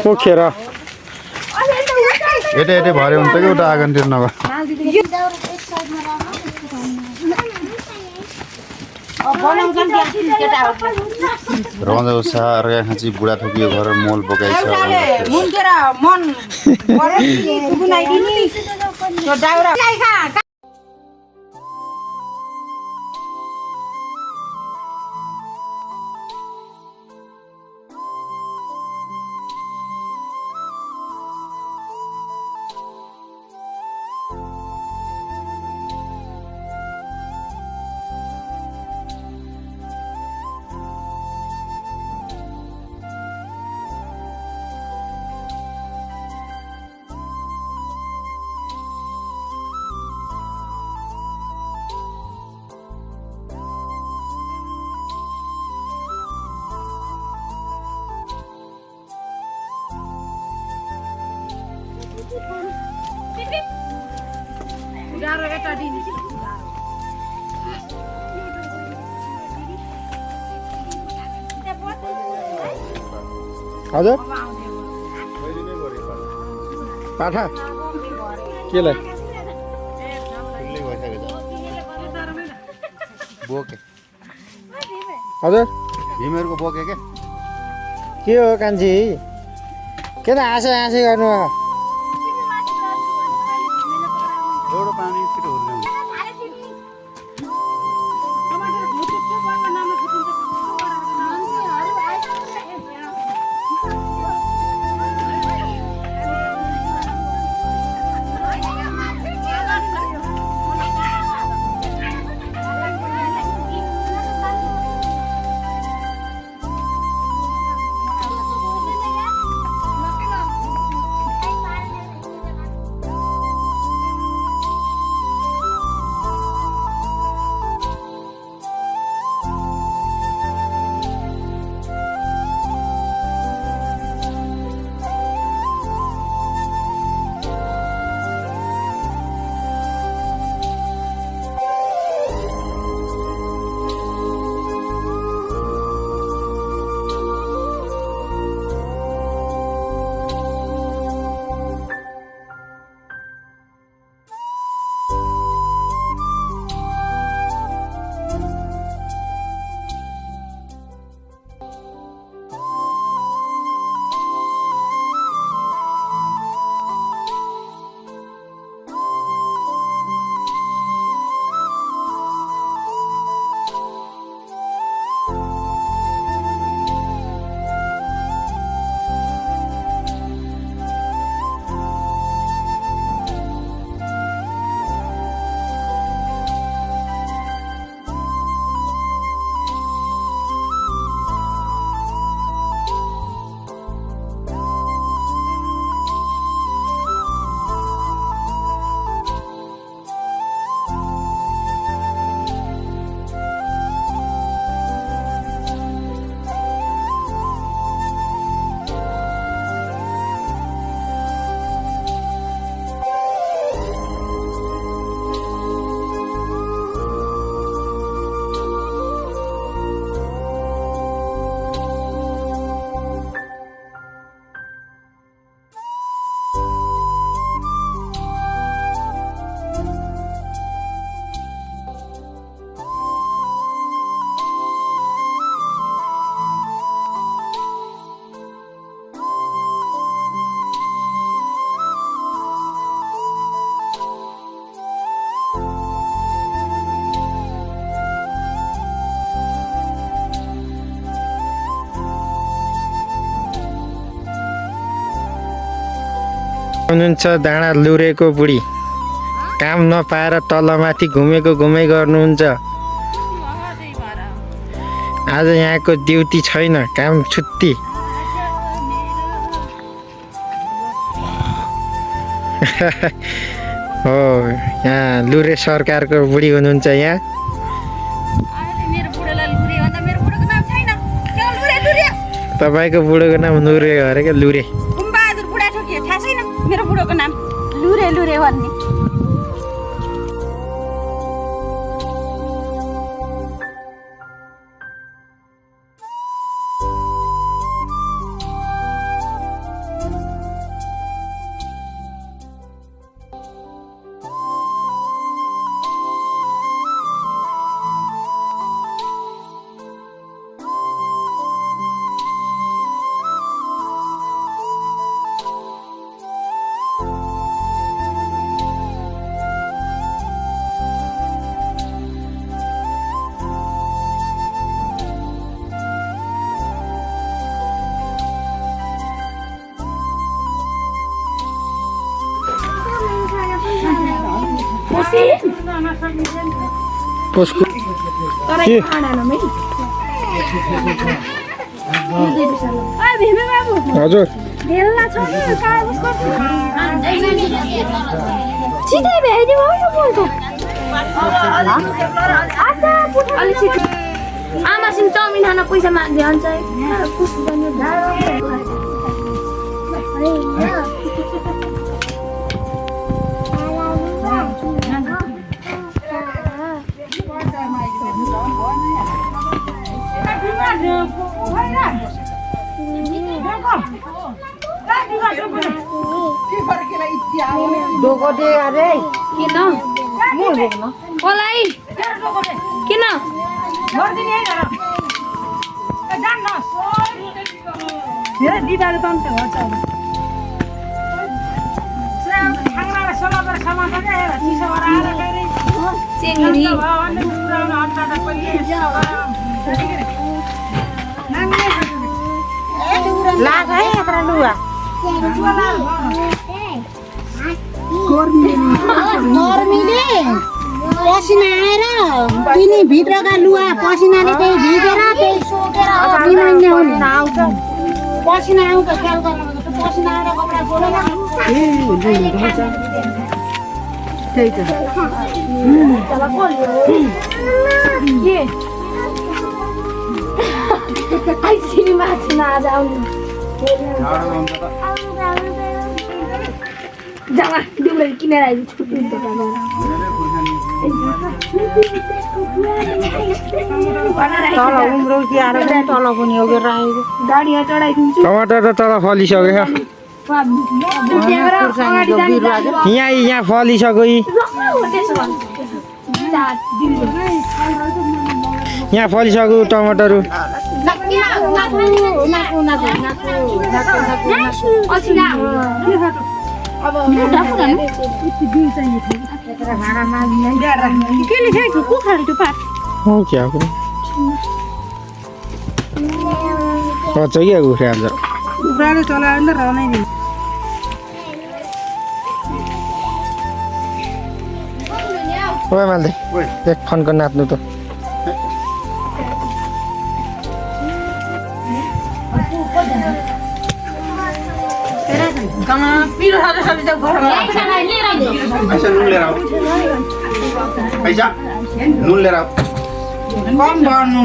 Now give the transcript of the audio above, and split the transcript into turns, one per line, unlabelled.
पोखेर
एटे भरे हुन्छ कि उता आँगनतिर नभए रमाउँदा उत्साह अर्का खाँची बुढा थोकियो घर मोल बोकाइछ हजुर पाठा केलाई बोके हजुर भीमहरुको बोके के हो कान्छी किन हाँसे गर्नु एउटा पानी छिटो हुर्काउनु
हुनुहुन्छ डाँडा लुरेको बुढी काम नपाएर तलमाथि घुमै गर्नुहुन्छ आज यहाँको ड्युटी छैन काम छुट्टी हो यहाँ लुरे सरकारको बुढी हुनुहुन्छ यहाँ तपाईको बुढोको नाम लुरे हो अरे क्या लुरे
मेरो बुढोको नाम लुरे भन्ने
कसको
तरै
के?
खाडानमै ओइ भीमे बाबु
हजुर
भेल्ला छ नि कागज कति छिटै भ्याइदिऊ हौ यो बोलको अलि छिटो आमासित चाउमिन खान पैसा माग्दै हुन्छ कस्तो गर्ने
डोको दे अरे
किन मलाई किन
धेरै दिदाले त अन्त हो छ
चेंगरी
लाग है एकरा लुगा गर्मीले पसिना आएर तिनी भित्रका लुगा पसिनाले त्यही भिजेर त्यही सोकेर बिमारी आउने आउँछ पसिना आउँछ ख्याल गर्नु पसिना आएर कपडा बोलेर त्यही त
के आइसक्रिम माथि आज आउनु जामा दिउले किनेर आइज छुट्टी दोकानबाट
तल उम्रो कि आएर तल पनि ओगेर आएको
गाडीमा चढाइदिन्छु
टमाटर त तल फलिसक्यो यहाँ फलिसक्यो यहाँ फलिसक्यो टमाटरहरू
के लेखेको को खाने त्यो पात
हो क्या अच्छा क्या उठे आज
कुखुराले चलाएर नि रहनै नि
ओए माल्दै एक फनको नाच्नु त
पिरो खाँदा सबै त घरमा
पैसा नुन लिएर आऊ पैसा नुन लिएर आऊ
कम गर्नु